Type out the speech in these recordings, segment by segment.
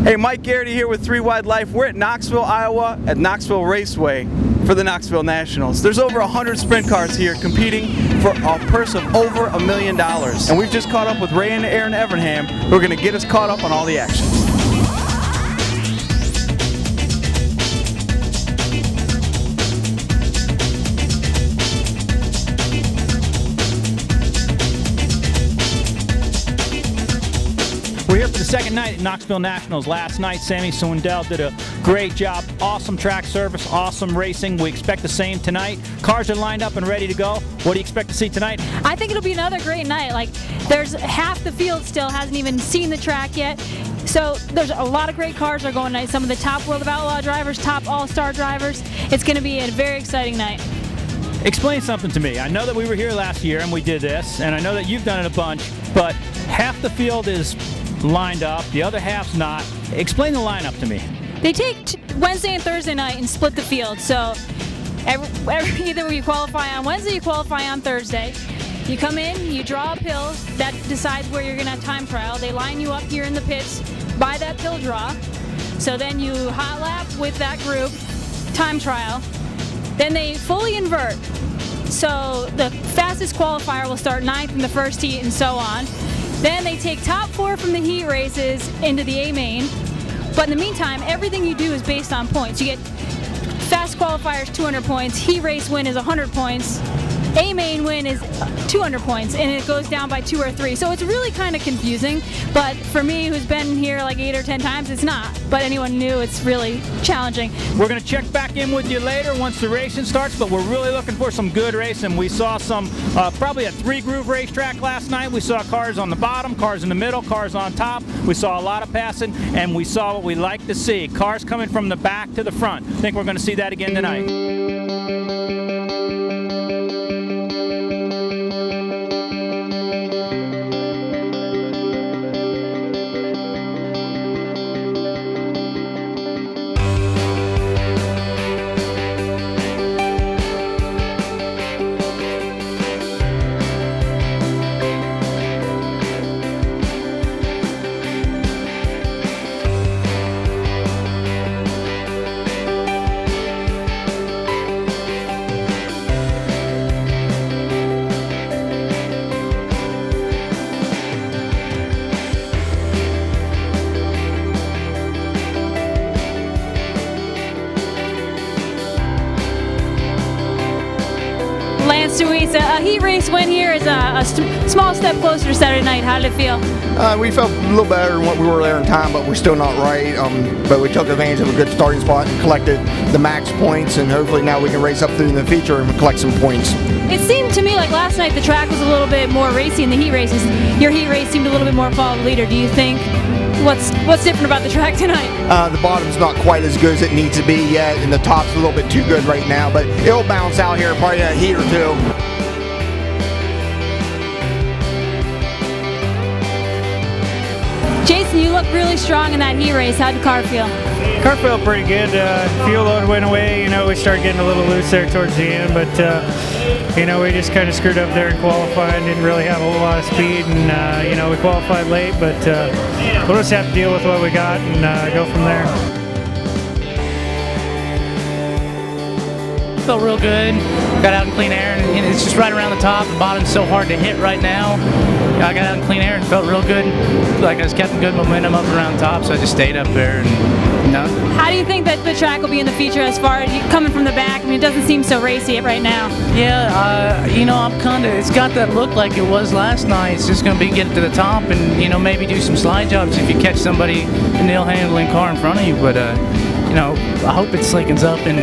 Hey, Mike Garrity here with 3 Wide Life. We're at Knoxville, Iowa at Knoxville Raceway for the Knoxville Nationals. There's over 100 sprint cars here competing for a purse of over $1 million. And we've just caught up with Ray and Erin Evernham, who are going to get us caught up on all the action. We're here for the second night at Knoxville Nationals. Last night, Sammy Swindell did a great job. Awesome track service, awesome racing. We expect the same tonight. Cars are lined up and ready to go. What do you expect to see tonight? I think it'll be another great night. Like, there's half the field still hasn't even seen the track yet. So there's a lot of great cars that are going tonight. Some of the top World of Outlaw drivers, top all-star drivers. It's going to be a very exciting night. Explain something to me. I know that we were here last year and we did this, and I know that you've done it a bunch, but half the field is lined up, the other half's not. Explain the lineup to me. They take Wednesday and Thursday night and split the field. So either you qualify on Wednesday, you qualify on Thursday. You come in, you draw a pill that decides where you're going to have time trial. They line you up here in the pits by that pill draw. So then you hot lap with that group, time trial. Then they fully invert. So the fastest qualifier will start 9th in the first heat and so on. Then they take top 4 from the heat races into the A main. But in the meantime, everything you do is based on points. You get fast qualifiers 200 points, heat race win is 100 points, A main win is 200 points, and it goes down by 2 or 3. So it's really kind of confusing, but for me, who's been here like 8 or 10 times, it's not. But anyone new, it's really challenging. We're going to check back in with you later once the racing starts, but we're really looking for some good racing. We saw some, probably a 3-groove racetrack last night. We saw cars on the bottom, cars in the middle, cars on top. We saw a lot of passing, and we saw what we like to see. Cars coming from the back to the front. I think we're going to see that again tonight. A heat race win here is a small step closer to Saturday night. How did it feel? We felt a little better than what we were there in time, but we're still not right. But we took advantage of a good starting spot and collected the max points, and hopefully now we can race up through in the future and collect some points. It seemed to me like last night the track was a little bit more racy in the heat races. Your heat race seemed a little bit more follow the leader. Do you think what's different about the track tonight? The bottom's not quite as good as it needs to be yet, and the top's a little bit too good right now, but it'll bounce out here probably in a heat or two. Jason, you look really strong in that heat race. How'd the car feel? Car felt pretty good. Fuel load went away. You know, we started getting a little loose there towards the end, but you know, we just kind of screwed up there in qualifying. Didn't really have a whole lot of speed, and you know, we qualified late. But we'll just have to deal with what we got and go from there. Felt real good. Got out in clean air, and it's just right around the top. The bottom's so hard to hit right now. I got out in clean air and felt real good. Like I was keeping good momentum up around top, so I just stayed up there. And, you know. How do you think that the track will be in the future as far as you coming from the back? I mean, it doesn't seem so racy right now. Yeah, you know, it's got that look like it was last night. It's just going to be get to the top and, you know, maybe do some slide jobs if you catch somebody in the ill-handling car in front of you. But, you know, I hope it slickens up and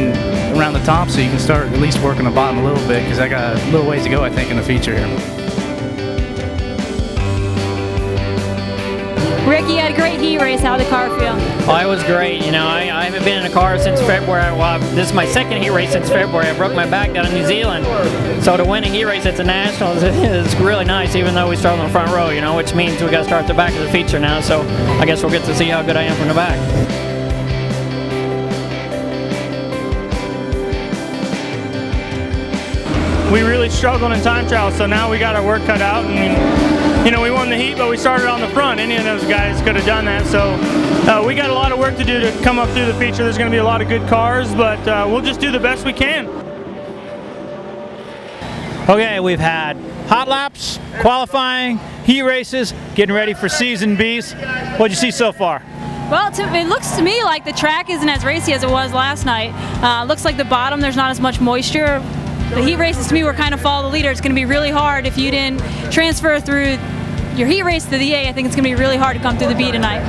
around the top so you can start at least working the bottom a little bit, because I got a little ways to go, I think, in the future here. Ricky had a great heat race. How'd the car feel? Oh, it was great. You know, I haven't been in a car since February. Well, this is my second heat race since February. I broke my back down in New Zealand. So to win a heat race at the Nationals is really nice, even though we started on the front row, you know, which means we got to start at the back of the feature now. So I guess we'll get to see how good I am from the back. We really struggled in time trial, so now we got our work cut out, and you know, we won the heat, but we started on the front. Any of those guys could have done that. So we got a lot of work to do to come up through the feature. There's going to be a lot of good cars, but we'll just do the best we can. Okay, we've had hot laps, qualifying, heat races, getting ready for Season Bs. What'd you see so far? Well, it looks to me like the track isn't as racy as it was last night. Looks like the bottom, there's not as much moisture. The heat races to me were kind of follow the leader. It's going to be really hard if you didn't transfer through your heat race to the A. I think it's going to be really hard to come through the B tonight.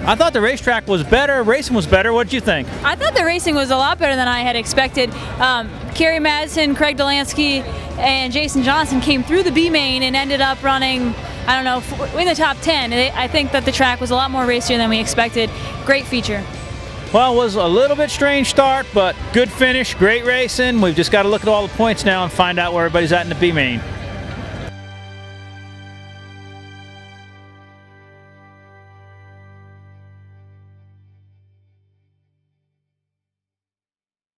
I thought the racetrack was better, racing was better. What did you think? I thought the racing was a lot better than I had expected. Kerry Madsen, Craig Delansky, and Jason Johnson came through the B main and ended up running, I don't know, in the top 10. I think that the track was a lot more racier than we expected. Great feature. Well, it was a little bit strange start, but good finish, great racing. We've just got to look at all the points now and find out where everybody's at in the B main.